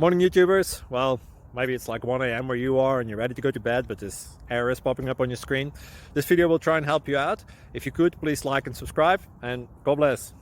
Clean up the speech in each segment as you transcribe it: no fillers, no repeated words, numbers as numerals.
Morning YouTubers. Well, maybe it's like 1 a.m. where you are and you're ready to go to bed, but this error is popping up on your screen. This video will try and help you out. If you could, please like and subscribe, and God bless.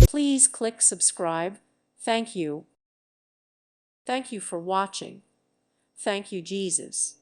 Please click subscribe. Thank you. Thank you for watching. Thank you, Jesus.